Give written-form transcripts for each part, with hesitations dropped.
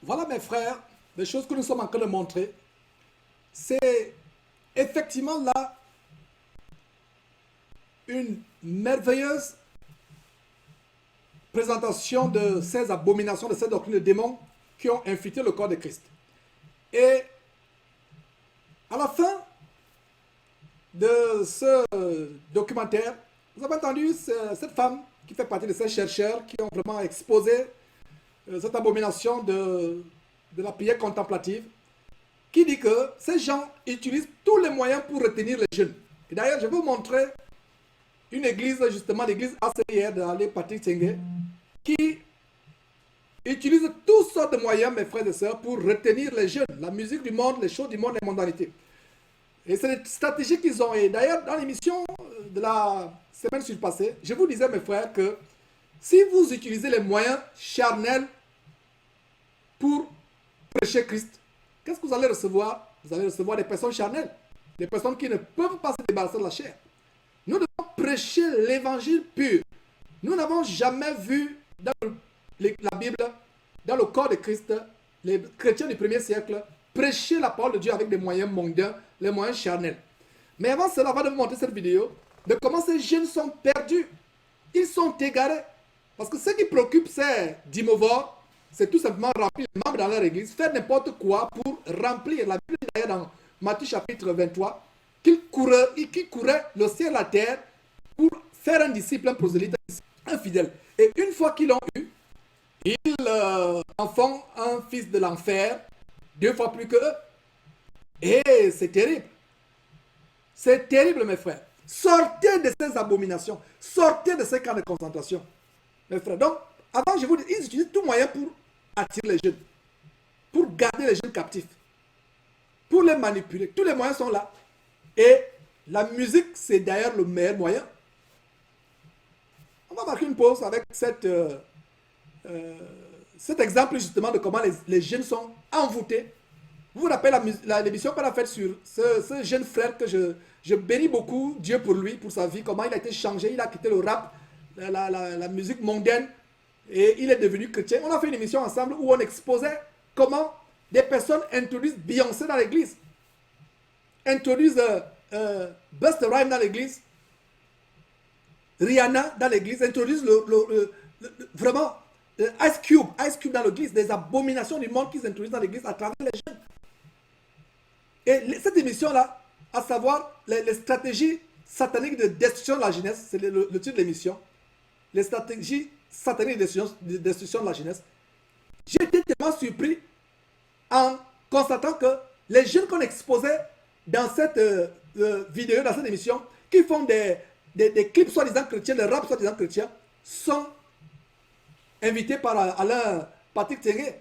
Voilà mes frères, les choses que nous sommes en train de montrer. C'est effectivement là une merveilleuse présentation de ces abominations, de ces doctrines de démons qui ont infiltré le corps de Christ. Et à la fin de ce documentaire, vous avez entendu cette femme qui fait partie de ces chercheurs qui ont vraiment exposé cette abomination de la prière contemplative, qui dit que ces gens utilisent tous les moyens pour retenir les jeunes. Et d'ailleurs, je vais vous montrer une église, justement l'église ACIR de l'allée Patrick Tsengue, qui utilise toutes sortes de moyens, mes frères et sœurs, pour retenir les jeunes, la musique du monde, les choses du monde, les mondanités. Et c'est des stratégies qu'ils ont. Et d'ailleurs, dans l'émission de la semaine surpassée, je vous disais, mes frères, que si vous utilisez les moyens charnels pour prêcher Christ, qu'est-ce que vous allez recevoir? Vous allez recevoir des personnes charnelles, des personnes qui ne peuvent pas se débarrasser de la chair. Nous devons prêcher l'évangile pur. Nous n'avons jamais vu dans la Bible, dans le corps de Christ, les chrétiens du 1er siècle, prêcher la parole de Dieu avec des moyens mondains, les moyens charnels. Mais avant cela, avant de vous montrer cette vidéo, de comment ces jeunes sont perdus. Ils sont égarés. Parce que ce qui préoccupe ces dimovores, c'est tout simplement remplir les membres dans leur église, faire n'importe quoi pour remplir. La Bible dit d'ailleurs dans Matthieu chapitre 23, qu'ils couraient le ciel et la terre pour faire un disciple, un prosélyte, un fidèle. Et une fois qu'ils l'ont eu, ils en font un fils de l'enfer, 2 fois plus que eux. Et c'est terrible. C'est terrible, mes frères. Sortez de ces abominations. Sortez de ces camps de concentration. Mes frères, donc, avant, je vous dis, ils utilisent tout moyen pour attirer les jeunes. Pour garder les jeunes captifs. Pour les manipuler. Tous les moyens sont là. Et la musique, c'est d'ailleurs le meilleur moyen. On va marquer une pause avec cet exemple justement de comment les jeunes sont envoûtés. Vous vous rappelez l'émission qu'on a faite sur ce jeune frère que je bénis beaucoup, Dieu pour lui, pour sa vie, comment il a été changé, il a quitté le rap, la musique mondaine, et il est devenu chrétien. On a fait une émission ensemble où on exposait comment des personnes introduisent Beyoncé dans l'église, introduisent Busta Rhymes dans l'église, Rihanna dans l'église, introduisent vraiment Ice Cube dans l'église, des abominations du monde qu'ils introduisent dans l'église à travers les jeunes. Et cette émission-là, à savoir les stratégies sataniques de destruction de la jeunesse, c'est le titre de l'émission, les stratégies sataniques de destruction de la jeunesse, j'ai été tellement surpris en constatant que les jeunes qu'on exposait dans cette vidéo, dans cette émission, qui font des clips soi-disant chrétiens, des rap soi-disant chrétiens, sont invités par Alain Patrick Tsengue.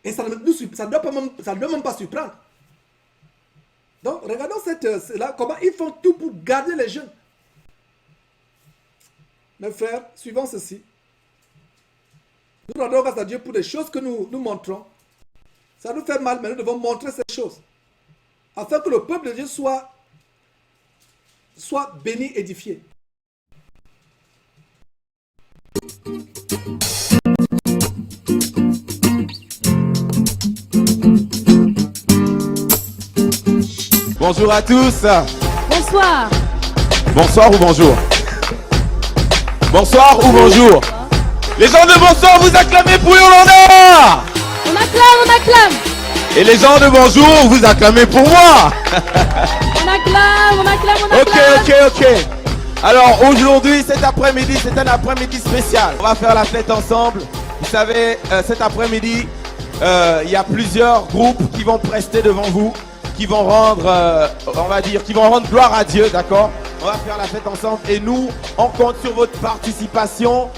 Et ça ne doit même pas surprendre. Donc, regardons comment ils font tout pour garder les jeunes. Mes frères, suivons ceci. Nous rendons grâce à Dieu pour des choses que nous montrons. Ça nous fait mal, mais nous devons montrer ces choses. Afin que le peuple de Dieu soit béni, édifié. Bonjour à tous. Bonsoir. Bonsoir ou bonjour. Bonsoir ou bonjour. Les gens de bonsoir, vous acclamez pour Yolanda. On acclame, on acclame. Et les gens de bonjour, vous acclamez pour moi. On acclame, on acclame, on acclame. Ok. Alors aujourd'hui, cet après-midi, c'est un après-midi spécial. On va faire la fête ensemble. Vous savez, cet après-midi, il y a plusieurs groupes qui vont prester devant vous, qui vont rendre, qui vont rendre gloire à Dieu, d'accord? On va faire la fête ensemble et nous, on compte sur votre participation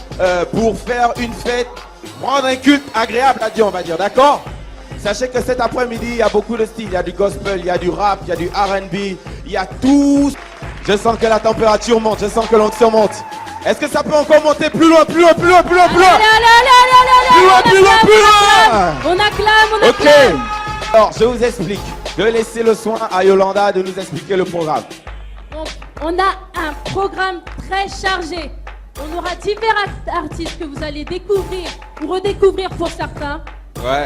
pour faire une fête, rendre un culte agréable à Dieu, on va dire, d'accord? Sachez que cet après-midi, il y a beaucoup de styles. Il y a du gospel, il y a du rap, il y a du R&B, il y a tout. Je sens que la température monte, je sens que l'onction monte. Est-ce que ça peut encore monter plus loin, plus loin, plus loin, plus loin, plus loin? Plus loin. On acclame, on acclame. Ok. Alors, je vous explique. Je vais laisser le soin à Yolanda de nous expliquer le programme. Donc, on a un programme très chargé. On aura divers artistes que vous allez découvrir ou redécouvrir pour certains. Ouais.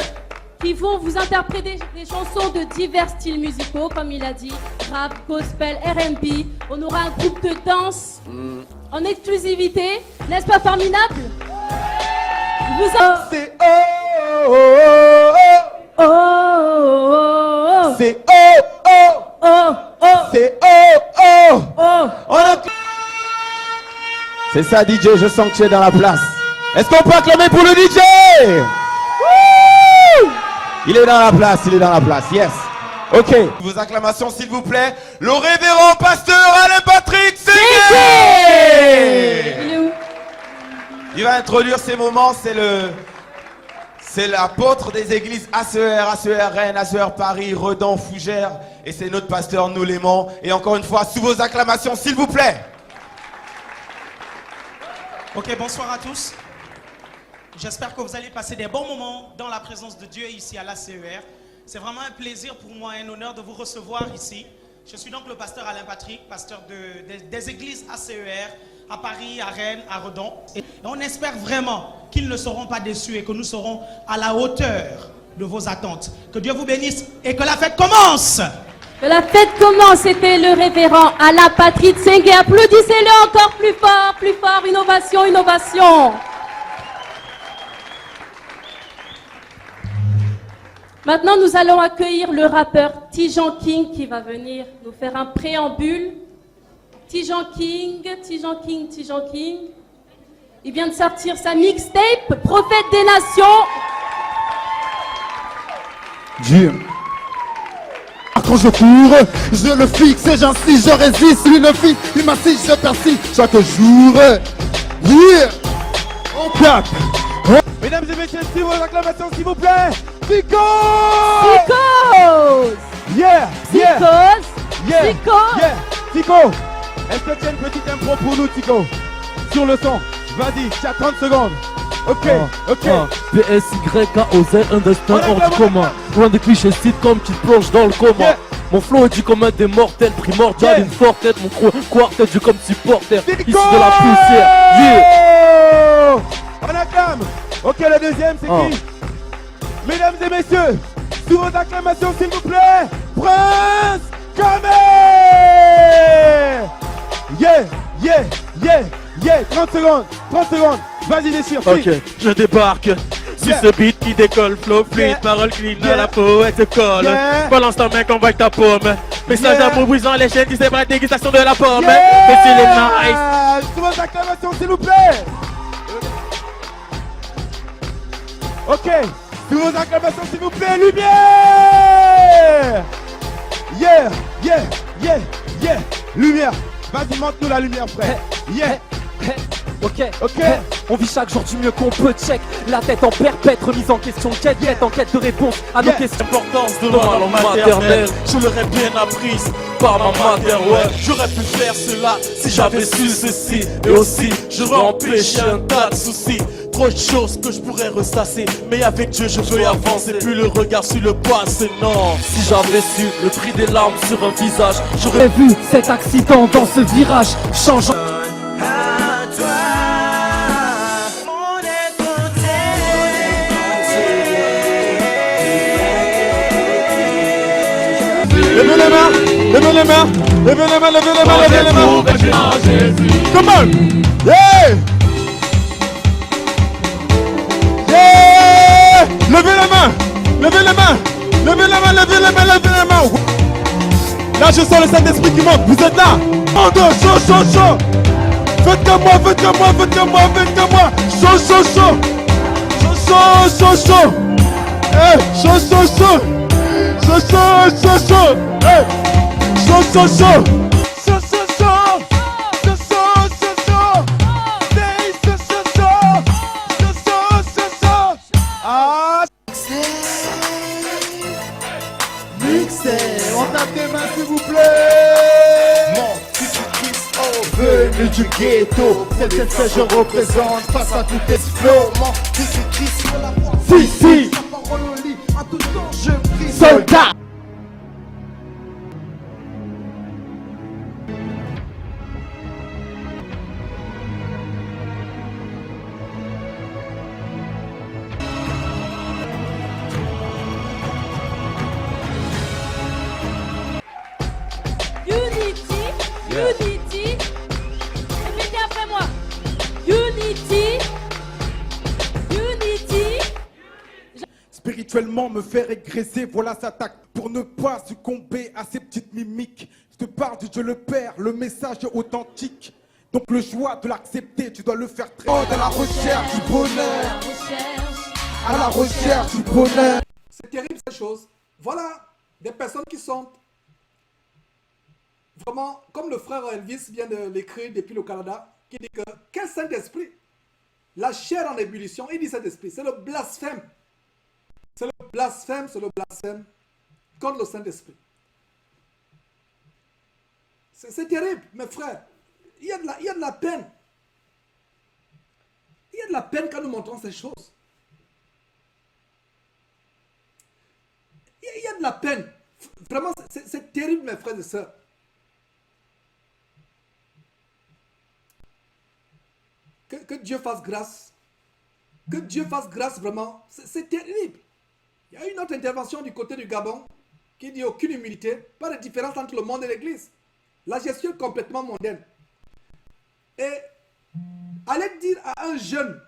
qui vont vous interpréter des chansons de divers styles musicaux, comme il a dit, rap, gospel, R&B. On aura un groupe de danse en exclusivité, n'est-ce pas formidable? C'est oh oh oh oh. Oh, C'est oh oh. oh, oh, C'est oh oh. oh. On a... C'est ça DJ, je sens que tu es dans la place. Est-ce qu'on peut acclamer pour le DJ? Wouh! Il est dans la place, il est dans la place, yes. Ok. Vos acclamations s'il vous plaît. Le révérend pasteur Alain Patrick Ségué. Il est où? Il va introduire ces moments, c'est l'apôtre des églises ACER, ACER Rennes, ACER Paris, Redon, Fougères. Et c'est notre pasteur, nous l'aimons. Et encore une fois, sous vos acclamations s'il vous plaît. Ok, bonsoir à tous. J'espère que vous allez passer des bons moments dans la présence de Dieu ici à l'ACER. C'est vraiment un plaisir pour moi et un honneur de vous recevoir ici. Je suis donc le pasteur Alain Patrick, pasteur des églises ACER à Paris, à Rennes, à Redon. Et on espère vraiment qu'ils ne seront pas déçus et que nous serons à la hauteur de vos attentes. Que Dieu vous bénisse et que la fête commence. Que la fête commence, c'était le révérend Alain Patrick Ségué. Applaudissez-le encore plus fort, innovation, innovation. Maintenant, nous allons accueillir le rappeur Tijan King qui va venir nous faire un préambule. Tijan King. Il vient de sortir sa mixtape, Prophète des Nations. Dieu. Quand je cours, je le fixe et j'insiste, je résiste, lui le fixe, il m'assiste, je persiste chaque jour. Yeah. On clap. Mesdames et messieurs, suivez vos acclamations s'il vous plaît. Pico! Picos. Yeah! Yeah! Picos. Yeah! Picos. Yeah! Tico! Est-ce que tu as une petite impro pour nous, Tico? Sur le son. Vas-y, tu as 30 secondes. Ok, ok. PSYKOZ, un destin Voilà, hors voilà, du commun. Loin des clichés sitcom qui te plongent dans le coma. Yeah. Mon flow est du commun des mortels, primordial, Yeah. une forte tête, mon quartet du comme supporter. Tico! Ici de la poussière, yeah. On acclame. Ok, le deuxième, c'est qui? Mesdames et messieurs, sous vos acclamations, s'il vous plaît, Prince Kamé! Yeah, yeah, yeah, yeah. 30 secondes, 30 secondes. Vas-y, déchire. Ok, je débarque. Sur Yeah. ce beat qui décolle, flow fluide, Yeah. parole clean, Yeah. à la peau, elle te colle. Yeah. Balance ta main, convainc ta pomme. Message Yeah. d'amour brisant les chaînes qui séparent la dégustation de la pomme. Yeah. Et c'est les nice. Sous vos acclamations, s'il vous plaît. Ok, sous vos acclamations, s'il vous plaît, lumière. Yeah, yeah, yeah, yeah. Lumière. Vas-y, montre-nous la lumière, frère. Yeah. Ok, Ok. on vit chaque jour du mieux qu'on peut, check. La tête en perpète, remise en question, quête, Yeah. en quête de réponse à nos Yeah. questions. L'importance de la langue maternelle, je l'aurais bien apprise par ma mère, ouais. J'aurais pu faire cela si j'avais su ceci. Et aussi, j'aurais empêché un tas de soucis. Trop de choses que je pourrais ressasser. Mais avec Dieu, je veux avancer. Plus le regard sur le passé, non. Si j'avais su le prix des larmes sur un visage, j'aurais J'ai vu cet accident dans ce virage changeant. Levez les mains, levez les mains, levez les mains, levez les mains, levez les mains. Come on. Yeah. Yeah. Levez les mains, levez les mains, levez les mains, levez les mains, levez les mains. Là, je sens le Saint-Esprit qui monte. Vous êtes là. Un, deux, chaud, chaud, chaud. Faites comme moi, faites comme moi, faites comme moi, faites comme moi. Chaud, chaud, chaud. Chaud, chaud, chaud, chaud. Hey, chaud, chaud, chaud. Chaud, chaud, chaud, chaud. Hey. Chaud, chaud, chaud. Chaud, chaud, chaud. Chaud, chaud, chaud, chaud. Hey, chaud, chaud, chaud. Chaud, chaud, chaud, chaud. Ah. Mixer. On tape des mains, s'il vous plaît. Mon Jésus-Christ, oh, venu du ghetto. C'est je représente face à tout explosion. Mon Jésus-Christ, si, si. Je prie soldat. spirituellement me faire régresser, voilà sa tactique. Pour ne pas succomber à ces petites mimiques, je te parle du Dieu le Père, le message est authentique. Donc le choix de l'accepter, tu dois le faire très à la recherche du bonheur. À la recherche du bonheur. C'est terrible ces choses. Voilà des personnes qui sont vraiment, comme le frère Elvis vient de l'écrire depuis le Canada, qui dit que quel Saint-Esprit, la chair en ébullition, il dit Saint-Esprit, c'est le blasphème. C'est le blasphème contre le Saint-Esprit. C'est terrible, mes frères. Il y a de la peine. Il y a de la peine quand nous montrons ces choses. Il y a de la peine. Vraiment, c'est terrible, mes frères et sœurs. Que Dieu fasse grâce. Que Dieu fasse grâce vraiment. C'est terrible. Il y a une autre intervention du côté du Gabon qui dit aucune humilité, pas de différence entre le monde et l'église. La gestion est complètement mondaine. Et allez dire à un jeune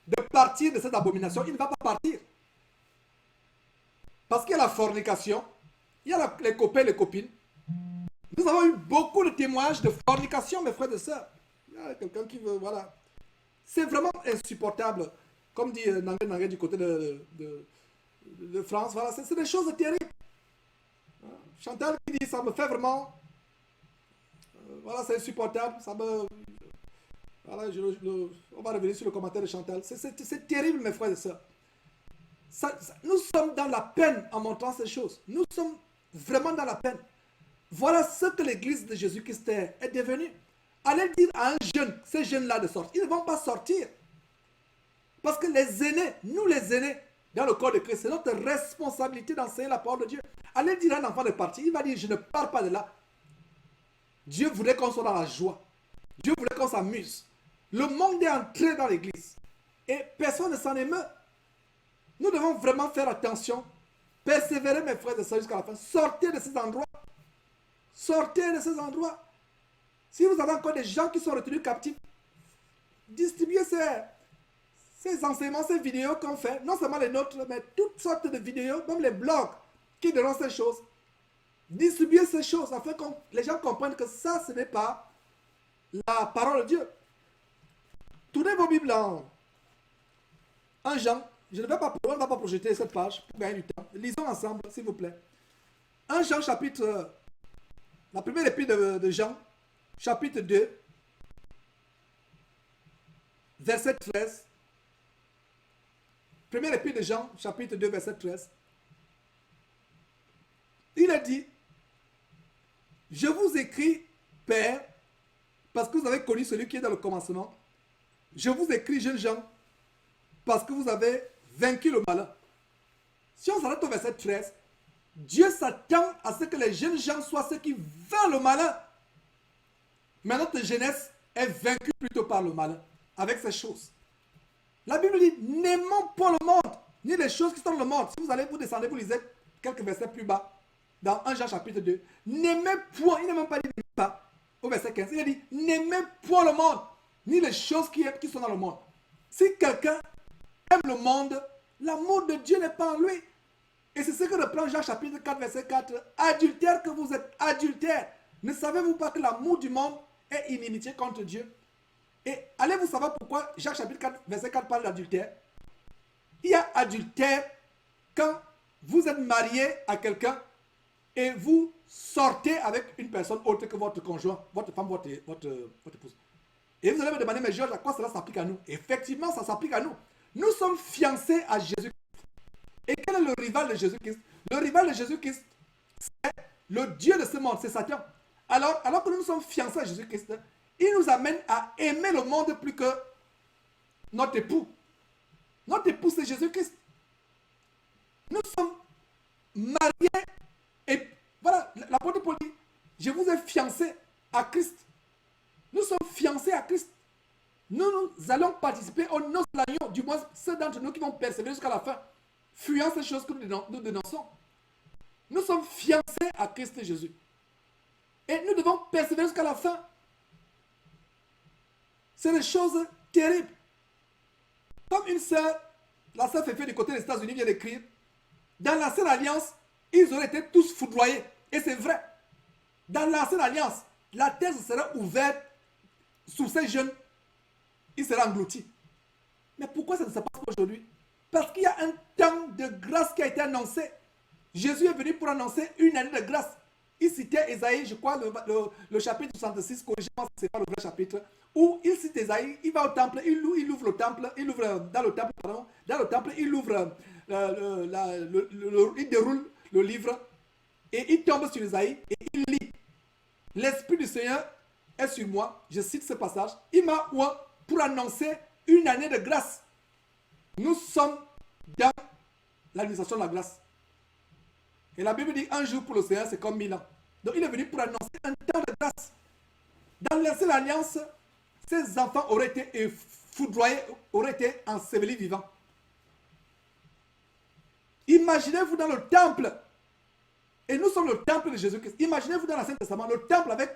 de partir de cette abomination, il ne va pas partir. Parce qu'il y a la fornication, il y a les copains et les copines. Nous avons eu beaucoup de témoignages de fornication, mes frères et sœurs. Il y a quelqu'un qui veut, voilà. C'est vraiment insupportable. Comme dit Nangue du côté de France, voilà, c'est des choses terribles. Chantal qui dit, ça me fait vraiment... voilà, c'est insupportable. Ça me... Voilà, on va revenir sur le commentaire de Chantal. C'est terrible, mes frères et sœurs. Nous sommes dans la peine en montrant ces choses. Nous sommes vraiment dans la peine. Voilà ce que l'église de Jésus-Christ est devenue. Allez dire à un jeune, ces jeunes-là de sortir. Ils ne vont pas sortir. Parce que les aînés, nous les aînés, dans le corps de Christ, c'est notre responsabilité d'enseigner la parole de Dieu. Allez dire à un enfant de partir, il va dire, je ne pars pas de là. Dieu voulait qu'on soit dans la joie. Dieu voulait qu'on s'amuse. Le monde est entré dans l'église. Et personne ne s'en émeut. Nous devons vraiment faire attention. Persévérer, mes frères et sœurs, jusqu'à la fin. Sortez de ces endroits. Sortez de ces endroits. Si vous avez encore des gens qui sont retenus captifs, distribuez ces enseignements, ces vidéos qu'on fait. Non seulement les nôtres, mais toutes sortes de vidéos, même les blogs qui donnent ces choses. Distribuez ces choses afin que les gens comprennent que ça, ce n'est pas la parole de Dieu. Tournez vos Bibles en Jean. On ne va pas projeter cette page pour gagner du temps. Lisons ensemble, s'il vous plaît. 1 Jean chapitre... la première épître de Jean, chapitre 2, verset 13. Première épître de Jean, chapitre 2, verset 13. Il a dit, je vous écris, Père, parce que vous avez connu celui qui est dans le commencement. Je vous écris, jeunes gens, parce que vous avez vaincu le malin. Si on s'arrête au verset 13, Dieu s'attend à ce que les jeunes gens soient ceux qui vainquent le malin. Mais notre jeunesse est vaincue plutôt par le malin, avec ces choses. La Bible dit, n'aimons pas le monde, ni les choses qui sont dans le monde. Si vous descendez, vous lisez quelques versets plus bas, dans 1 Jean chapitre 2. N'aimez point, il n'a même pas dit n'aimez pas, au verset 15. Il a dit, n'aimez point le monde, ni les choses qui sont dans le monde. Si quelqu'un aime le monde, l'amour de Dieu n'est pas en lui. Et c'est ce que reprend Jean chapitre 4, verset 4. Adultère que vous êtes, adultère. Ne savez-vous pas que l'amour du monde est inimitié contre Dieu? Et allez-vous savoir pourquoi Jean chapitre 4, verset 4 parle d'adultère? Il y a adultère quand vous êtes marié à quelqu'un et vous sortez avec une personne autre que votre conjoint, votre femme, votre épouse. Et vous allez me demander, mais Georges, à quoi cela s'applique à nous? Effectivement, ça s'applique à nous. Nous sommes fiancés à Jésus-Christ. Et quel est le rival de Jésus-Christ? Le rival de Jésus-Christ, c'est le Dieu de ce monde, c'est Satan. Alors que nous sommes fiancés à Jésus-Christ, il nous amène à aimer le monde plus que notre époux. Notre époux, c'est Jésus-Christ. Nous sommes mariés. Et voilà, l'apôtre Paul dit, je vous ai fiancés à Christ. Nous sommes fiancés à Christ. Nous allons participer aux noces de l'agneau, du moins ceux d'entre nous qui vont persévérer jusqu'à la fin, fuyant ces choses que nous dénonçons. Nous sommes fiancés à Christ Jésus. Et nous devons persévérer jusqu'à la fin. C'est des choses terribles. Comme une sœur la sœur Féfé du côté des États-Unis vient d'écrire, dans l'ancienne alliance, ils auraient été tous foudroyés. Et c'est vrai. Dans l'ancienne alliance, la terre serait ouverte sous ces jeunes. Ils seraient engloutis. Mais pourquoi ça ne se passe pas aujourd'hui? Parce qu'il y a un temps de grâce qui a été annoncé. Jésus est venu pour annoncer une année de grâce. Il citait Ésaïe, je crois, le chapitre 66, corrigez-moi si ce n'est pas le vrai chapitre, où il cite Ésaïe, il va au temple, il ouvre le temple, il ouvre dans le temple, pardon, dans le temple, il ouvre, il déroule le livre et il tombe sur Ésaïe et il lit. L'Esprit du Seigneur est sur moi, je cite ce passage, il m'a oint pour annoncer une année de grâce. Nous sommes dans l'administration de la grâce. Et la Bible dit un jour pour le Seigneur, c'est comme 1000 ans. Donc il est venu pour annoncer un temps de grâce. Dans l'ancienne alliance, ces enfants auraient été foudroyés, auraient été ensevelis vivants. Imaginez-vous dans le temple. Et nous sommes le temple de Jésus-Christ. Imaginez-vous dans l'Ancien Testament, le temple avec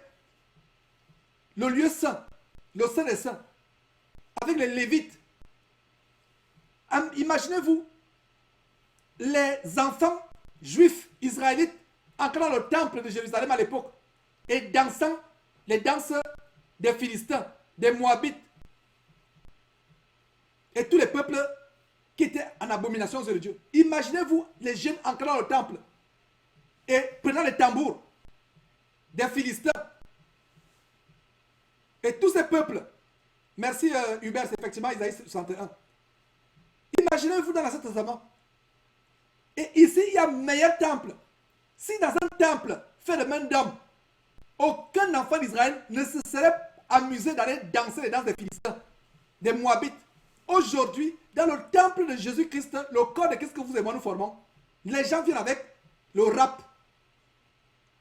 le lieu saint, le Saint des Saints, avec les Lévites. Imaginez-vous les enfants juifs, israélites, entrant dans le temple de Jérusalem à l'époque et dansant les danses des Philistins, des Moabites et tous les peuples qui étaient en abomination sur Dieu. Imaginez-vous les jeunes entrant dans le temple et prenant les tambours des Philistins et tous ces peuples. Merci Hubert, c'est effectivement Isaïe 61. Imaginez-vous dans l'Ancien Testament. Et ici, il y a meilleur temple. Si dans un temple fait de main d'homme, aucun enfant d'Israël ne se serait amusé d'aller danser les danses des Philistins, des Moabites. Aujourd'hui, dans le temple de Jésus-Christ, le corps de Christ que vous et moi nous formons, les gens viennent avec le rap,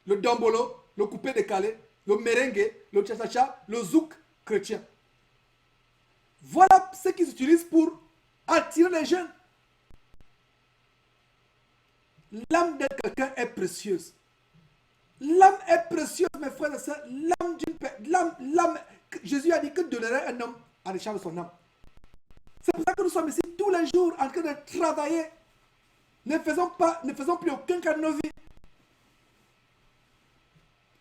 le dombolo, le coupé décalé, le merengue, le cha-cha-cha, le zouk chrétien. Voilà ce qu'ils utilisent pour attirer les jeunes. L'âme de quelqu'un est précieuse. L'âme est précieuse, mes frères et sœurs. L'âme, Jésus a dit que donnerait un homme en échange de son âme. C'est pour ça que nous sommes ici tous les jours en train de travailler. Ne faisons plus aucun cas de nos vies.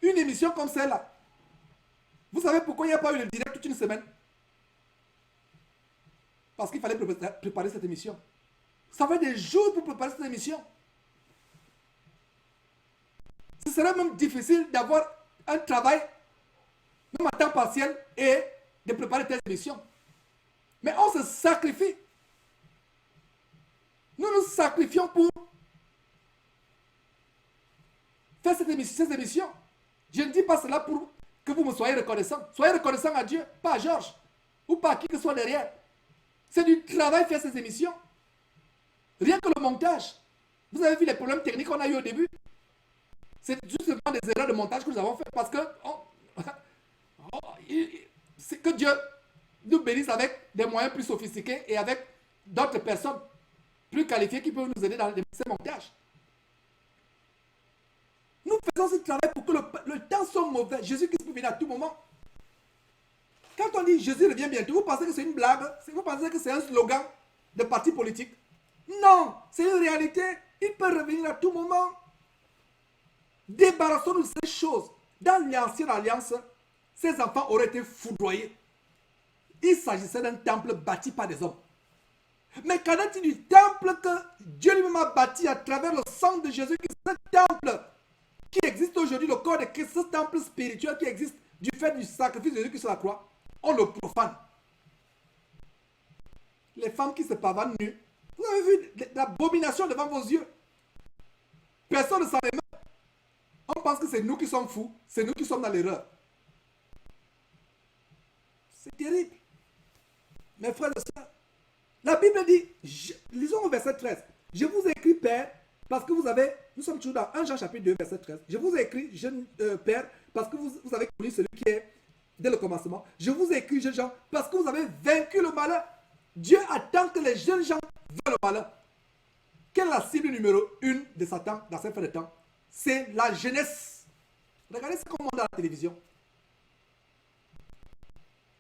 Une émission comme celle-là. Vous savez pourquoi il n'y a pas eu le direct toute une semaine? Parce qu'il fallait préparer cette émission. Ça fait des jours pour préparer cette émission. Ce serait même difficile d'avoir un travail, même à temps partiel, et de préparer telle émission. Mais on se sacrifie. Nous nous sacrifions pour faire ces émissions. Je ne dis pas cela pour que vous me soyez reconnaissants. Soyez reconnaissants à Dieu, pas à Georges, ou pas à qui que ce soit derrière. C'est du travail faire ces émissions. Rien que le montage. Vous avez vu les problèmes techniques qu'on a eu au début? C'est justement des erreurs de montage que nous avons fait parce que c'est que Dieu nous bénisse avec des moyens plus sophistiqués et avec d'autres personnes plus qualifiées qui peuvent nous aider dans ces montages. Nous faisons ce travail pour que le temps soit mauvais. Jésus-Christ peut venir à tout moment. Quand on dit Jésus revient bientôt, vous pensez que c'est une blague? Vous pensez que c'est un slogan de parti politique? Non, c'est une réalité. Il peut revenir à tout moment. Débarrassons-nous de ces choses. Dans l'ancienne alliance, ces enfants auraient été foudroyés. Il s'agissait d'un temple bâti par des hommes. Mais qu'en est-il du temple que Dieu lui-même a bâti à travers le sang de Jésus? Ce temple qui existe aujourd'hui, le corps de Christ, ce temple spirituel qui existe du fait du sacrifice de Jésus qui sur la croix, on le profane. Les femmes qui se pavanent nues, vous avez vu l'abomination devant vos yeux. Personne ne s'en émeut. On pense que c'est nous qui sommes fous, c'est nous qui sommes dans l'erreur. C'est terrible. Mes frères et sœurs, la Bible dit, lisons au verset 13, je vous ai écrit, Père, parce que vous avez, nous sommes toujours dans 1 Jean chapitre 2, verset 13, je vous ai écrit, jeune Père, parce que vous avez connu celui qui est dès le commencement. Je vous ai écrit, jeunes gens, parce que vous avez vaincu le malheur. Dieu attend que les jeunes gens veulent le malheur. Quelle est la cible numéro 1 de Satan dans cette fin de temps? C'est la jeunesse. Regardez ce qu'on montre dans la télévision.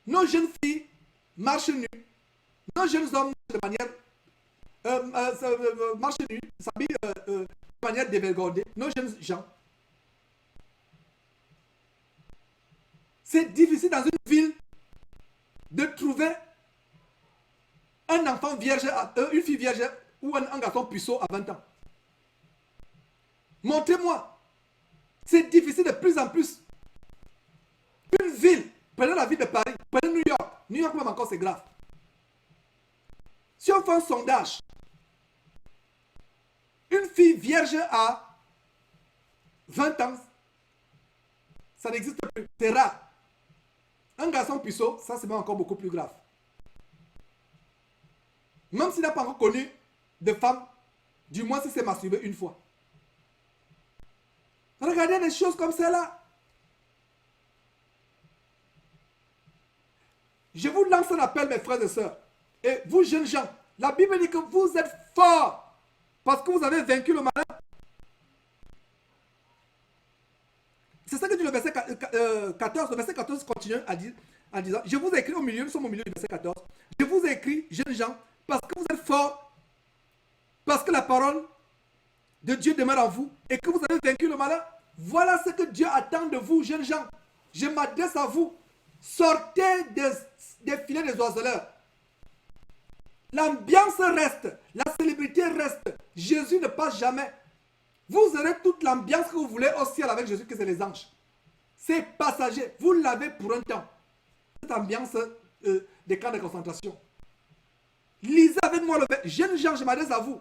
Nos jeunes filles marchent nues. Nos jeunes hommes marchent de manière marchent nu, s'habillent de manière dévergondée, nos jeunes gens. C'est difficile dans une ville de trouver un enfant vierge, une fille vierge ou un garçon puceau à 20 ans. Montrez-moi. C'est difficile de plus en plus. Une ville, prenez la ville de Paris, prenez New York. New York même encore c'est grave. Si on fait un sondage, une fille vierge à 20 ans, ça n'existe plus. C'est rare. Un garçon puceau, ça c'est même encore beaucoup plus grave. Même s'il n'a pas encore connu de femme, du moins si c'est masturbé une fois. Regardez des choses comme celle-là. Je vous lance un appel, mes frères et sœurs. Et vous, jeunes gens, la Bible dit que vous êtes forts parce que vous avez vaincu le malin. C'est ça que dit le verset 14. Le verset 14 continue en disant, je vous ai écrit au milieu, nous sommes au milieu du verset 14. Je vous ai écrit, jeunes gens, parce que vous êtes forts, parce que la parole de Dieu demeure en vous et que vous avez vaincu le malin. Voilà ce que Dieu attend de vous, jeunes gens. Je m'adresse à vous. Sortez des filets des oiseleurs. L'ambiance reste, la célébrité reste. Jésus ne passe jamais. Vous aurez toute l'ambiance que vous voulez au ciel avec Jésus, que c'est les anges. C'est passager. Vous l'avez pour un temps. Cette ambiance des camps de concentration. Lisez avec moi le verset. Jeunes gens, je m'adresse à vous.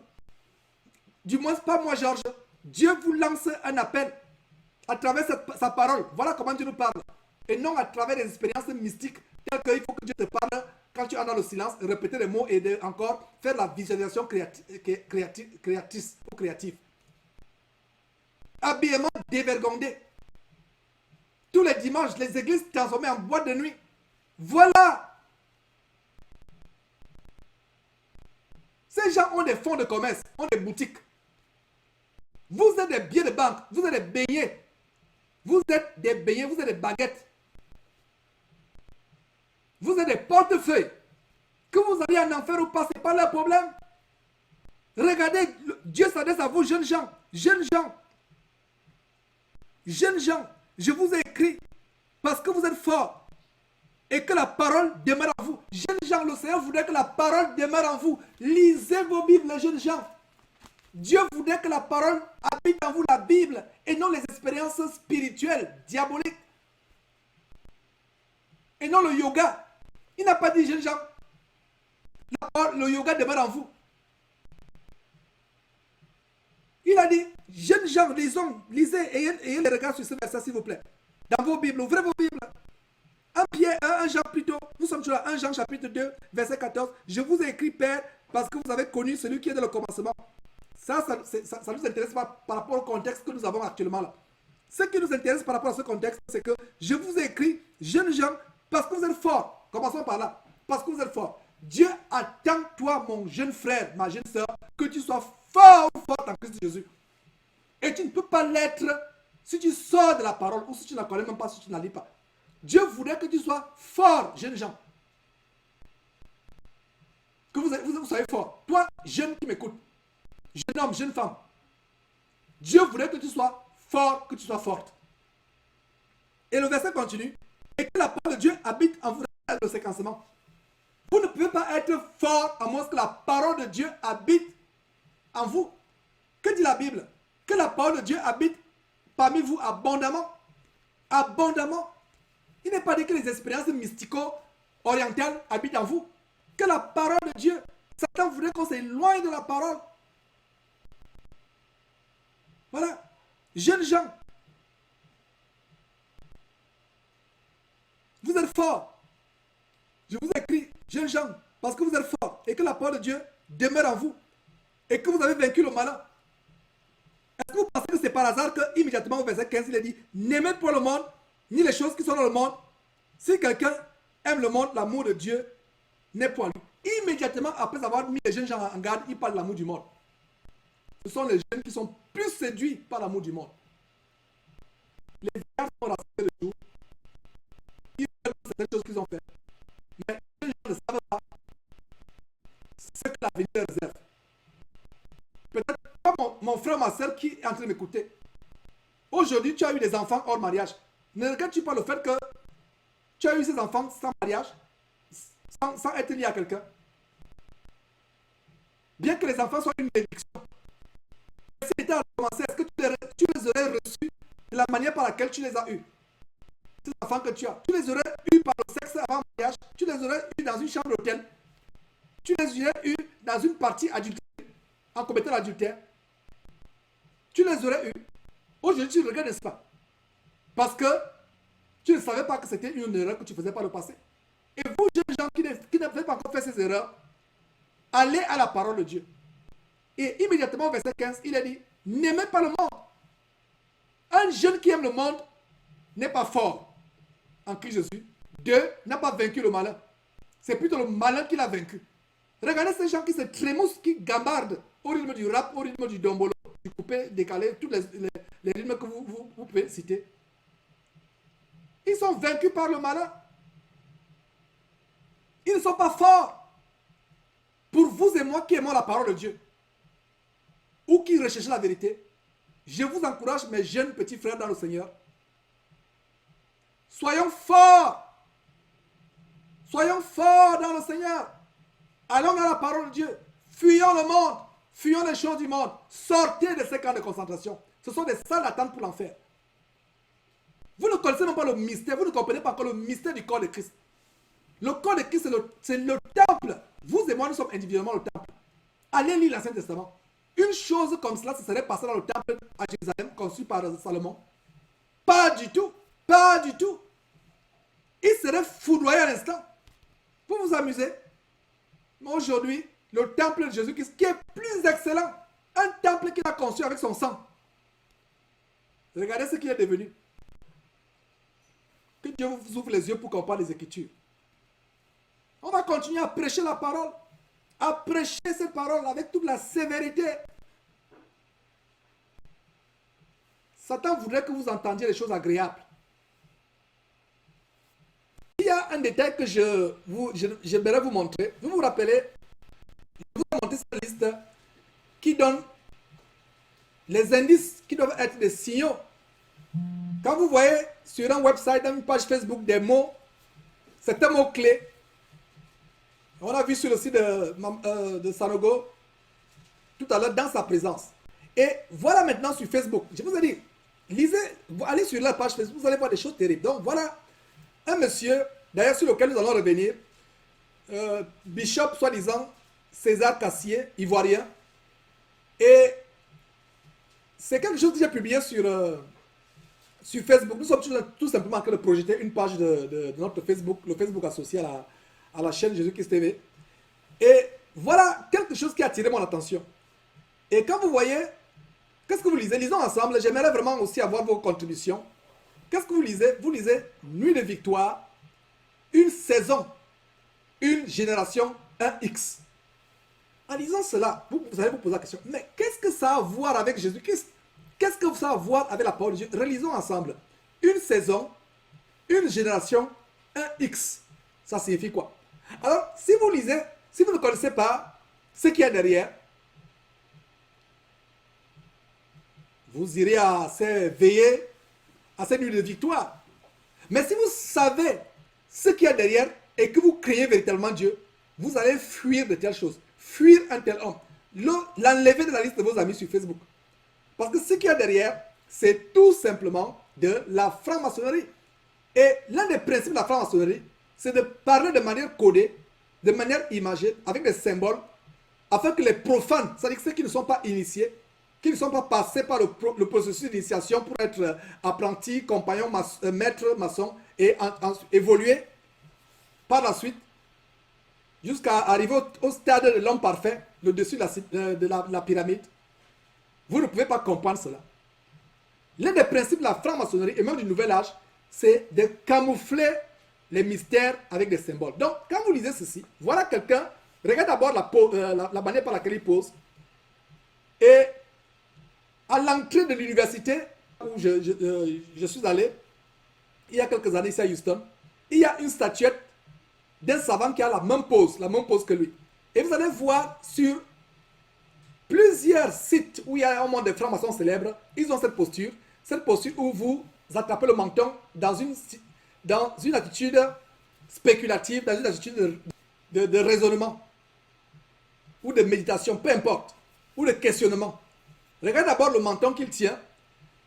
Du moins, pas moi, Georges. Dieu vous lance un appel à travers sa parole. Voilà comment Dieu nous parle. Et non à travers des expériences mystiques telles qu'il faut que Dieu te parle quand tu es dans le silence, répéter les mots et encore faire la visualisation créative. Habillement dévergondé. Tous les dimanches, les églises transformées en boîte de nuit. Voilà. Ces gens ont des fonds de commerce, ont des boutiques. Vous êtes des billets de banque, vous êtes des beignets. Vous êtes des beignets, vous êtes des baguettes. Vous êtes des portefeuilles. Que vous allez en enfer ou pas, ce n'est pas leur problème. Regardez, Dieu s'adresse à vous, jeunes gens. Jeunes gens. Jeunes gens, je vous ai écrit parce que vous êtes forts et que la parole demeure en vous. Jeunes gens, le Seigneur voudrait que la parole demeure en vous. Lisez vos Bibles, jeunes gens. Dieu voudrait que la parole habite en vous, la Bible, et non les expériences spirituelles, diaboliques. Et non le yoga. Il n'a pas dit, jeunes gens, le yoga demeure en vous. Il a dit, jeunes gens, lisez, ayez les regards sur ce verset, s'il vous plaît. Dans vos Bibles, ouvrez vos Bibles. 1 Jean plutôt, nous sommes sur 1 Jean chapitre 2, verset 14. Je vous ai écrit, Père, parce que vous avez connu celui qui est dans le commencement. Ça nous intéresse pas par rapport au contexte que nous avons actuellement là. Ce qui nous intéresse par rapport à ce contexte, c'est que je vous ai écrit, jeunes gens, parce que vous êtes forts. Commençons par là. Parce que vous êtes forts. Dieu attend, toi, mon jeune frère, ma jeune soeur, que tu sois fort ou forte en Christ Jésus. Et tu ne peux pas l'être si tu sors de la parole ou si tu ne la connais même pas, si tu ne la lis pas. Dieu voudrait que tu sois fort, jeunes gens. Que vous soyez fort. Toi, jeune qui m'écoute, jeune homme, jeune femme, Dieu voudrait que tu sois fort, que tu sois forte. Et le verset continue. Et que la parole de Dieu habite en vous dans le séquencement. Vous ne pouvez pas être fort à moins que la parole de Dieu habite en vous. Que dit la Bible? Que la parole de Dieu habite parmi vous abondamment. Abondamment. Il n'est pas dit que les expériences mystico-orientales habitent en vous. Que la parole de Dieu. Satan voudrait qu'on s'éloigne de la parole. Voilà. Jeunes gens. Vous êtes forts. Je vous écris, jeunes gens, parce que vous êtes forts et que la parole de Dieu demeure en vous et que vous avez vaincu le malin. Est-ce que vous pensez que c'est par hasard que immédiatement au verset 15, il a dit, n'aimez pas le monde, ni les choses qui sont dans le monde. Si quelqu'un aime le monde, l'amour de Dieu n'est point lui. Immédiatement après avoir mis les jeunes gens en garde, il parle de l'amour du monde. Ce sont les jeunes qui sont plus séduits par l'amour du monde. Les vieillards sont rassemblés le jour. Ils veulent certaines choses qu'ils ont faites. Mais les gens ne savent pas ce que l'avenir réserve. peut-être pas mon frère, ma soeur qui est en train de m'écouter. Aujourd'hui, tu as eu des enfants hors mariage. Ne regardes-tu pas le fait que tu as eu ces enfants sans mariage, sans être lié à quelqu'un? Bien que les enfants soient une bénédiction, si tu étais à commencer, est-ce que tu les aurais reçus de la manière par laquelle tu les as eus? Ces enfants que tu as, tu les aurais eus par le sexe avant le mariage, tu les aurais eus dans une chambre d'hôtel, tu les aurais eus dans une partie adultère, en commettant l'adultère. Tu les aurais eus. Aujourd'hui, tu regrettes, n'est-ce pas? Parce que tu ne savais pas que c'était une erreur que tu faisais par le passé. Et vous, jeunes gens qui n'avez pas encore fait ces erreurs, allez à la parole de Dieu. Et immédiatement, au verset 15, il a dit, n'aimez pas le monde. Un jeune qui aime le monde n'est pas fort en Christ Jésus. 2, n'a pas vaincu le malin. C'est plutôt le malin qui l'a vaincu. Regardez ces gens qui se trémoussent, qui gambardent au rythme du rap, au rythme du dombolo, du coupé, décalé, tous les rythmes que vous pouvez citer. Ils sont vaincus par le malin. Ils ne sont pas forts. Pour vous et moi qui aimons la parole de Dieu, ou qui recherchez la vérité, je vous encourage, mes jeunes petits frères dans le Seigneur, soyons forts. Soyons forts dans le Seigneur. Allons dans la parole de Dieu. Fuyons le monde. Fuyons les choses du monde. Sortez de ces camps de concentration. Ce sont des salles d'attente pour l'enfer. Vous ne connaissez même pas le mystère. Vous ne comprenez pas encore le mystère du corps de Christ. Le corps de Christ, c'est le temple. Vous et moi, nous sommes individuellement le temple. Allez lire l'Ancien Testament. Une chose comme cela, ce serait passé dans le temple à Jérusalem, conçu par Salomon. Pas du tout. Pas du tout. Il serait foudroyé à l'instant. Pour vous amuser. Mais aujourd'hui, le temple de Jésus-Christ, qui est plus excellent, un temple qu'il a conçu avec son sang. Regardez ce qu'il est devenu. Que Dieu vous ouvre les yeux pour comprendre les Écritures. On va continuer à prêcher la parole, à prêcher cette parole avec toute la sévérité. Satan voudrait que vous entendiez les choses agréables. Il y a un détail que j'aimerais vous montrer. Vous vous rappelez, je vous ai montré cette liste qui donne les indices qui doivent être des signaux. Quand vous voyez sur un website, dans une page Facebook, des mots, c'est un mot-clé. On a vu sur le site de Sanogo tout à l'heure dans sa présence. Et voilà maintenant sur Facebook. Je vous ai dit, lisez, allez sur la page Facebook, vous allez voir des choses terribles. Donc voilà un monsieur, d'ailleurs sur lequel nous allons revenir, Bishop, soi-disant, César Cassier, ivoirien. Et c'est quelque chose que j'ai publié sur Facebook. Nous sommes tout simplement en train de projeter une page de notre Facebook, le Facebook associé à la chaîne Jésus-Christ TV. Et voilà quelque chose qui a attiré mon attention. Et quand vous voyez, qu'est-ce que vous lisez? Lisons ensemble. J'aimerais vraiment aussi avoir vos contributions. Qu'est-ce que vous lisez? Vous lisez Nuit de victoire, une saison, une génération, un X. En lisant cela, vous allez vous poser la question, mais qu'est-ce que ça a à voir avec Jésus-Christ? Qu'est-ce que ça a à voir avec la parole de Dieu? Relisons ensemble. Une saison, une génération, un X. Ça signifie quoi? Alors, si vous lisez, si vous ne connaissez pas ce qu'il y a derrière, vous irez à ces veillées, à ces nuits de victoire. Mais si vous savez ce qu'il y a derrière et que vous craignez véritablement Dieu, vous allez fuir de telles choses. Fuir un tel homme. L'enlever de la liste de vos amis sur Facebook. Parce que ce qu'il y a derrière, c'est tout simplement de la franc-maçonnerie. Et l'un des principes de la franc-maçonnerie, c'est de parler de manière codée, de manière imagée, avec des symboles, afin que les profanes, c'est-à-dire ceux qui ne sont pas initiés, qui ne sont pas passés par le processus d'initiation pour être apprentis, compagnons, maîtres, maçons, et évoluer par la suite, jusqu'à arriver au stade de l'homme parfait, le dessus de la pyramide. Vous ne pouvez pas comprendre cela. L'un des principes de la franc-maçonnerie, et même du nouvel âge, c'est de camoufler les mystères avec des symboles. Donc, quand vous lisez ceci, voilà quelqu'un, regarde d'abord la manière par laquelle il pose. Et à l'entrée de l'université où je suis allé, il y a quelques années ici à Houston, il y a une statuette d'un savant qui a la même pose que lui. Et vous allez voir sur plusieurs sites où il y a un monde de francs-maçons célèbres, ils ont cette posture où vous attrapez le menton dans une attitude spéculative, dans une attitude de raisonnement, ou de méditation, peu importe, ou de questionnement. Regardez d'abord le menton qu'il tient.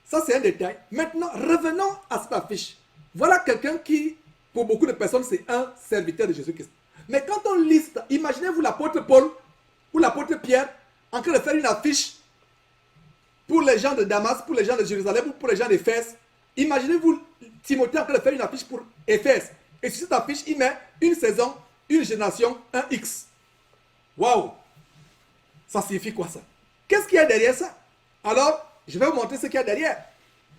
Ça, c'est un détail. Maintenant, revenons à cette affiche. Voilà quelqu'un qui, pour beaucoup de personnes, c'est un serviteur de Jésus-Christ. Mais quand on liste, imaginez-vous l'apôtre Paul ou l'apôtre Pierre en train de faire une affiche pour les gens de Damas, pour les gens de Jérusalem ou pour les gens d'Éphèse. Imaginez-vous Timothée en train de faire une affiche pour Éphèse. Et sur cette affiche, il met une saison, une génération, un X. Waouh! Ça signifie quoi ça? Qu'est-ce qu'il y a derrière ça? Alors, je vais vous montrer ce qu'il y a derrière.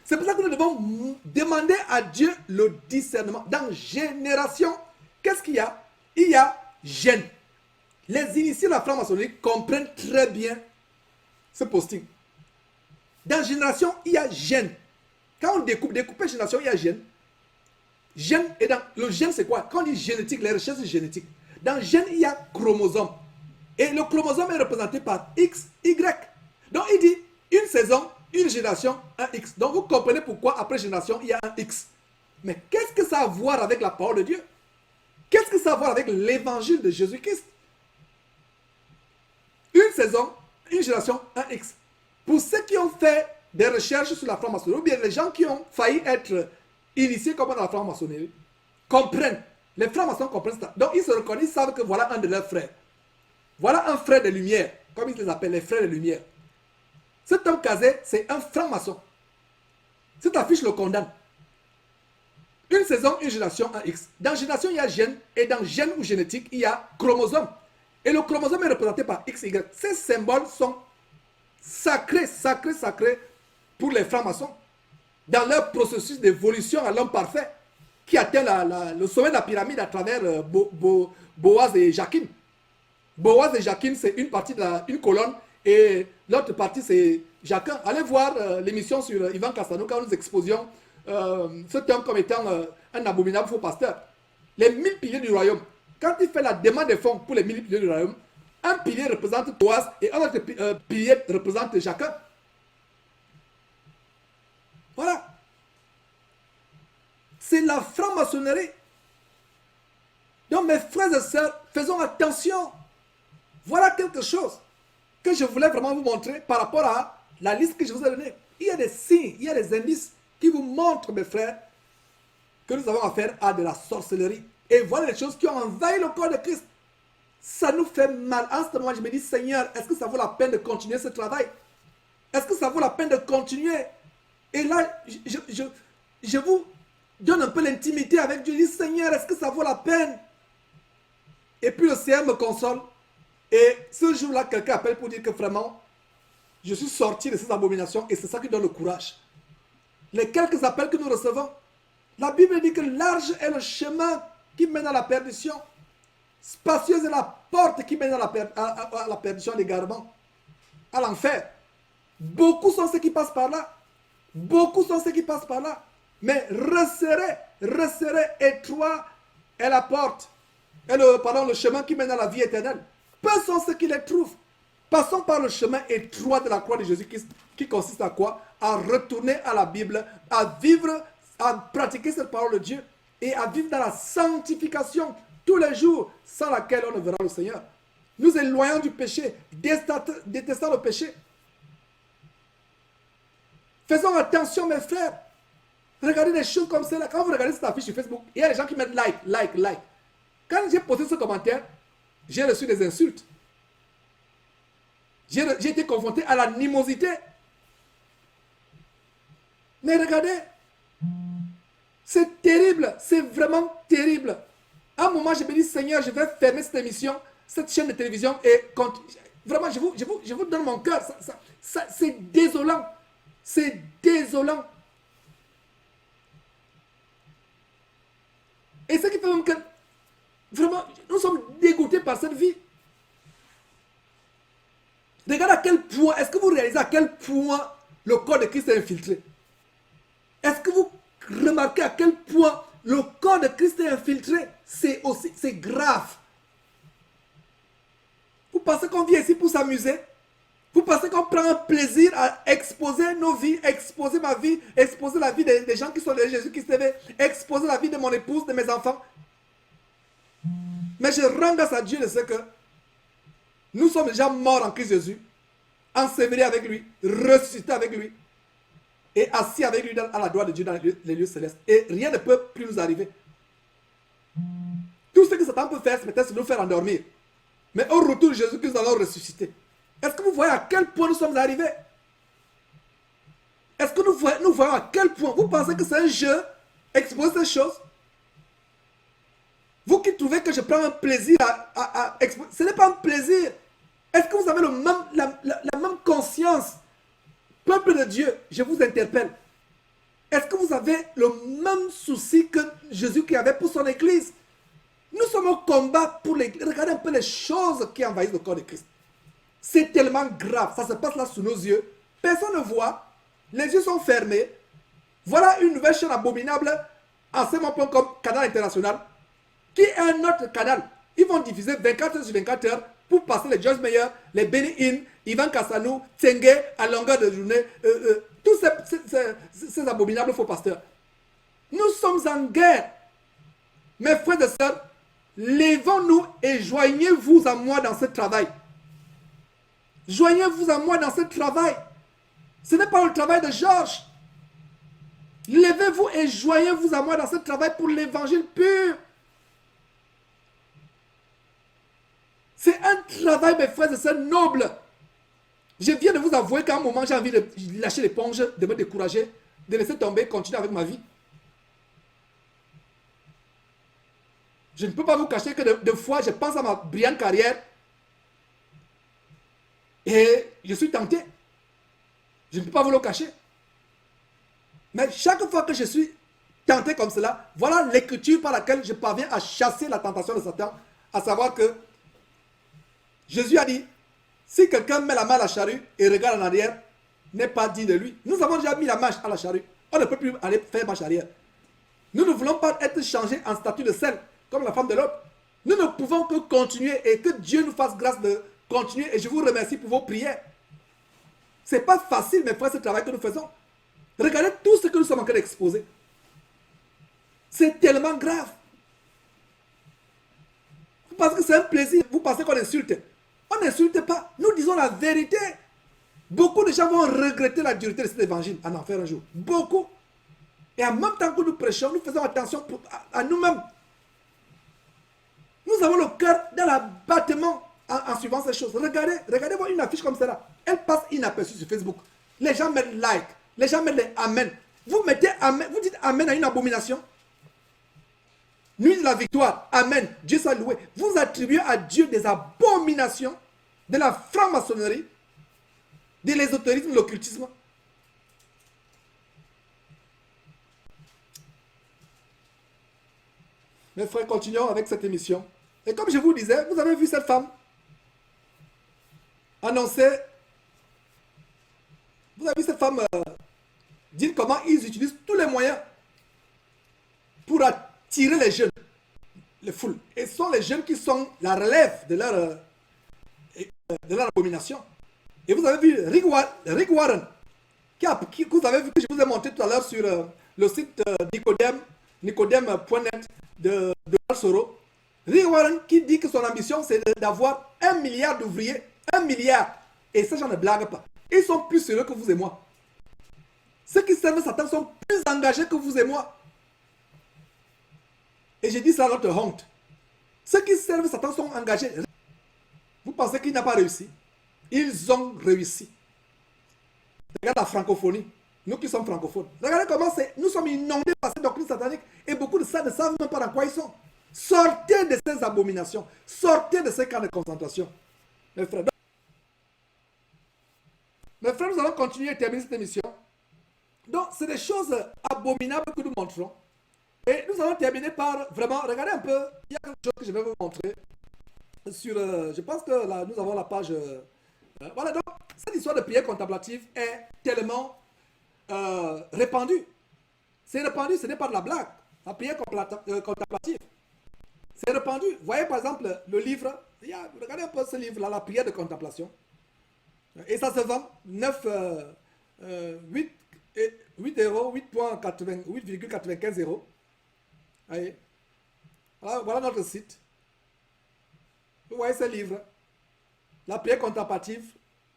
C'est pour ça que nous devons demander à Dieu le discernement. Dans génération, qu'est-ce qu'il y a? Il y a gêne. Les initiés de la franc-maçonnerie comprennent très bien ce posting. Dans génération, il y a gène. Quand on découper génération, il y a gène. Gène, et dans le gène, c'est quoi? Quand on dit génétique, les recherches génétiques. Dans gène, il y a chromosome. Et le chromosome est représenté par X, Y. Donc il dit une saison, une génération, un X. Donc vous comprenez pourquoi après génération, il y a un X. Mais qu'est-ce que ça a à voir avec la parole de Dieu? Qu'est-ce que ça a à voir avec l'évangile de Jésus-Christ? Une saison, une génération, un X. Pour ceux qui ont fait des recherches sur la franc-maçonnerie, ou bien les gens qui ont failli être initiés comme dans la franc-maçonnerie, comprennent. Les francs-maçons comprennent ça. Donc ils se reconnaissent, ils savent que voilà un de leurs frères. Voilà un frère de lumière, comme ils les appellent, les frères de lumière. Cet homme casé, c'est un franc-maçon. Cette affiche le condamne. Une saison, une génération, un X. Dans génération, il y a gène, et dans gène ou génétique, il y a chromosome. Et le chromosome est représenté par X, Y. Ces symboles sont sacrés, sacrés, sacrés pour les francs-maçons. Dans leur processus d'évolution à l'homme parfait, qui atteint le sommet de la pyramide à travers Boaz et Jacquine. Boaz et Jacquine, c'est une partie de une colonne, et l'autre partie, c'est Jacquin. Allez voir l'émission sur Ivan Castano, quand nous exposions cet homme comme étant un abominable faux pasteur. Les 1000 piliers du royaume. Quand il fait la demande de fonds pour les 1000 piliers du royaume, un pilier représente Boaz et un autre pilier représente Jacquin. Voilà. C'est la franc-maçonnerie. Donc mes frères et sœurs, faisons attention. Voilà quelque chose que je voulais vraiment vous montrer par rapport à la liste que je vous ai donnée. Il y a des signes, il y a des indices qui vous montrent, mes frères, que nous avons affaire à de la sorcellerie. Et voilà les choses qui ont envahi le corps de Christ. Ça nous fait mal. En ce moment, je me dis, Seigneur, est-ce que ça vaut la peine de continuer ce travail? Est-ce que ça vaut la peine de continuer? Et là, je vous donne un peu l'intimité avec Dieu. Je dis, Seigneur, est-ce que ça vaut la peine? Et puis le Seigneur me console. Et ce jour-là, quelqu'un appelle pour dire que vraiment, je suis sorti de ces abominations et c'est ça qui donne le courage. Les quelques appels que nous recevons, la Bible dit que large est le chemin qui mène à la perdition. Spacieuse est la porte qui mène à la perdition, à l'égarement, à l'enfer. Beaucoup sont ceux qui passent par là. Beaucoup sont ceux qui passent par là. Mais resserrez, étroit est la porte. Et le chemin qui mène à la vie éternelle. Peu sont ceux qui les trouvent. Passons par le chemin étroit de la croix de Jésus-Christ, qui consiste à quoi? À retourner à la Bible, à vivre, à pratiquer cette parole de Dieu et à vivre dans la sanctification tous les jours, sans laquelle on ne verra le Seigneur. Nous éloignons du péché, détestant le péché. Faisons attention, mes frères. Regardez des choses comme cela. Quand vous regardez cette affiche sur Facebook, il y a des gens qui mettent like. Quand j'ai posté ce commentaire, j'ai reçu des insultes. J'ai été confronté à l'animosité. Mais regardez, c'est terrible, c'est vraiment terrible. À un moment, je me dis, Seigneur, je vais fermer cette émission, cette chaîne de télévision, et vraiment, je vous donne mon cœur. C'est désolant. C'est désolant. Et ce qui fait même que, vraiment, nous sommes dégoûtés par cette vie. Regardez à quel point, est-ce que vous réalisez à quel point le corps de Christ est infiltré? Est-ce que vous remarquez à quel point le corps de Christ est infiltré? C'est grave. Vous pensez qu'on vient ici pour s'amuser? Vous pensez qu'on prend un plaisir à exposer nos vies, exposer ma vie, exposer la vie des gens qui sont de Jésus qui s'éveillent, exposer la vie de mon épouse, de mes enfants. Mais je rends grâce à Dieu de ce que nous sommes déjà morts en Christ Jésus, ensevelés avec lui, ressuscités avec lui et assis avec lui à la droite de Dieu dans les lieux célestes. Et rien ne peut plus nous arriver. Tout ce que Satan peut faire, c'est peut-être nous faire endormir. Mais au retour de Jésus, nous allons ressusciter. Est-ce que vous voyez à quel point nous sommes arrivés? Est-ce que nous voyons à quel point vous pensez que c'est un jeu, exposer ces choses? Vous qui trouvez que je prends un plaisir à exposer, ce n'est pas un plaisir. Est-ce que vous avez la même conscience? Peuple de Dieu, je vous interpelle. Est-ce que vous avez le même souci que Jésus qui avait pour son Église? Nous sommes au combat pour l'Église. Regardez un peu les choses qui envahissent le corps de Christ. C'est tellement grave. Ça se passe là sous nos yeux. Personne ne voit. Les yeux sont fermés. Voilà une nouvelle chaîne abominable, enseignement.com, canal international, qui est un autre canal. Ils vont diffuser 24 heures sur 24 heures pour passer les Joyce Meyer, les Benny Hinn, Ivan Kassanou, Tsenge à longueur de journée. Tous ces abominables faux pasteurs. Nous sommes en guerre. Mes frères et sœurs, levons-nous et joignez-vous à moi dans ce travail. Joignez-vous à moi dans ce travail. Ce n'est pas le travail de Georges. Levez-vous et joignez-vous à moi dans ce travail pour l'évangile pur. C'est un travail, mes frères et sœurs, noble. Je viens de vous avouer qu'à un moment, j'ai envie de lâcher l'éponge, de me décourager, de laisser tomber, continuer avec ma vie. Je ne peux pas vous cacher que de fois, je pense à ma brillante carrière et je suis tenté. Je ne peux pas vous le cacher. Mais chaque fois que je suis tenté comme cela, voilà l'écriture par laquelle je parviens à chasser la tentation de Satan, à savoir que Jésus a dit, si quelqu'un met la main à la charrue et regarde en arrière, n'est pas digne de lui. Nous avons déjà mis la main à la charrue. On ne peut plus aller faire marche arrière. Nous ne voulons pas être changés en statut de sel, comme la femme de l'autre. Nous ne pouvons que continuer et que Dieu nous fasse grâce de continuer. Et je vous remercie pour vos prières. Ce n'est pas facile, mes frères, ce travail que nous faisons. Regardez tout ce que nous sommes en train d'exposer. C'est tellement grave. Vous pensez que c'est un plaisir? Vous pensez qu'on insulte? On n'insulte pas. Nous disons la vérité. Beaucoup de gens vont regretter la dureté de cet évangile en enfer un jour. Beaucoup. Et en même temps que nous prêchons, nous faisons attention à nous-mêmes. Nous avons le cœur dans l'abattement en suivant ces choses. Regardez-moi une affiche comme celle-là. Elle passe inaperçue sur Facebook. Les gens mettent like. Les gens mettent les amen. Vous mettez amen. Vous dites amen à une abomination. Nuit de la victoire. Amen. Dieu soit loué. Vous attribuez à Dieu des abominations, de la franc-maçonnerie, de l'ésotérisme, de l'occultisme. Mes frères, continuons avec cette émission. Et comme je vous disais, vous avez vu cette femme annoncer. Vous avez vu cette femme dire comment ils utilisent tous les moyens pour attirer les jeunes, les foules. Et ce sont les jeunes qui sont la relève de leur abomination. Et vous avez vu Rick Warren, que vous avez vu, que je vous ai montré tout à l'heure sur le site Nicodème.net de Soro. Rick Warren qui dit que son ambition c'est d'avoir 1 milliard d'ouvriers. 1 milliard. Et ça, j'en ne blague pas. Ils sont plus sérieux que vous et moi. Ceux qui servent Satan sont plus engagés que vous et moi. Et je dis ça à notre honte. Ceux qui servent Satan sont engagés. Vous pensez qu'il n'a pas réussi? Ils ont réussi. Regardez la francophonie. Nous qui sommes francophones. Regardez comment nous sommes inondés par cette doctrine satanique. Et beaucoup de ça ne savent même pas dans quoi ils sont. Sortez de ces abominations. Sortez de ces camps de concentration. Mes frères, nous allons continuer et terminer cette émission. Donc, c'est des choses abominables que nous montrons. Et nous allons terminer par vraiment, regardez un peu, il y a quelque chose que je vais vous montrer. Sur, je pense que là, nous avons la page. Voilà, donc, cette histoire de prière contemplative est tellement répandue. C'est répandu, ce n'est pas de la blague. La prière contemplative. C'est répandu. Vous voyez par exemple le livre, regardez un peu ce livre-là, la prière de contemplation. Et ça se vend 8 euros, 8,95 euros. Voyez. Voilà notre site. Vous voyez ce livre. La prière contemplative,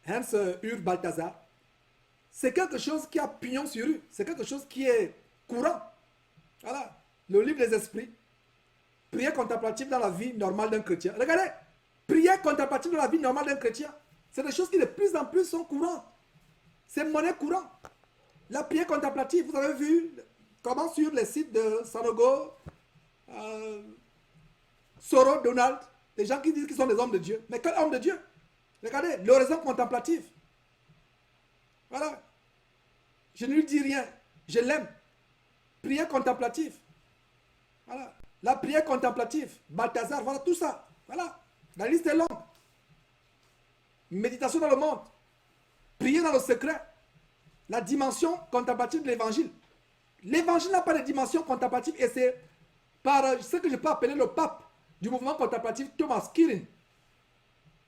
Hans Ur Balthazar. C'est quelque chose qui a pignon sur rue. C'est quelque chose qui est courant. Voilà. Le livre des esprits. Prière contemplative dans la vie normale d'un chrétien. Regardez. Prière contemplative dans la vie normale d'un chrétien. C'est des choses qui de plus en plus sont courantes. C'est monnaie courante. La prière contemplative, vous avez vu comment sur les sites de Sanogo, Soro, Donald, des gens qui disent qu'ils sont des hommes de Dieu. Mais quel homme de Dieu? Regardez, l'oraison contemplative. Voilà. Je ne lui dis rien. Je l'aime. Prière contemplative. Voilà. La prière contemplative. Balthazar, voilà tout ça. Voilà. La liste est longue. Méditation dans le monde. Prier dans le secret. La dimension contemplative de l'évangile. L'évangile n'a pas de dimension contemplative et c'est par ce que je peux appeler le pape du mouvement contemplatif, Thomas Kirin.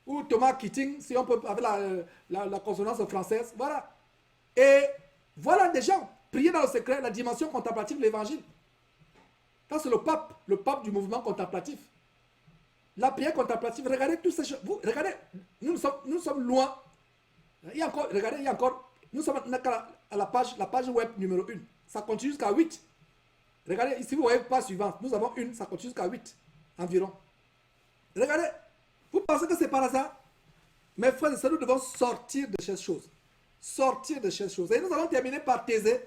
Ou Thomas Keating, si on peut, avec la consonance française. Voilà. Et voilà des gens. Prier dans le secret, la dimension contemplative de l'évangile. Ça, c'est le pape du mouvement contemplatif. La prière contemplative, regardez toutes ces choses. Vous, regardez, nous sommes loin. Il y a encore, regardez, il y a encore, nous sommes à la page web numéro 1. Ça continue jusqu'à 8. Regardez, ici vous voyez page suivante. Nous avons une, ça continue jusqu'à 8 environ. Regardez, vous pensez que c'est par hasard? Mes frères et sœurs, nous devons sortir de ces choses. Sortir de ces choses. Et nous allons terminer par Thésée.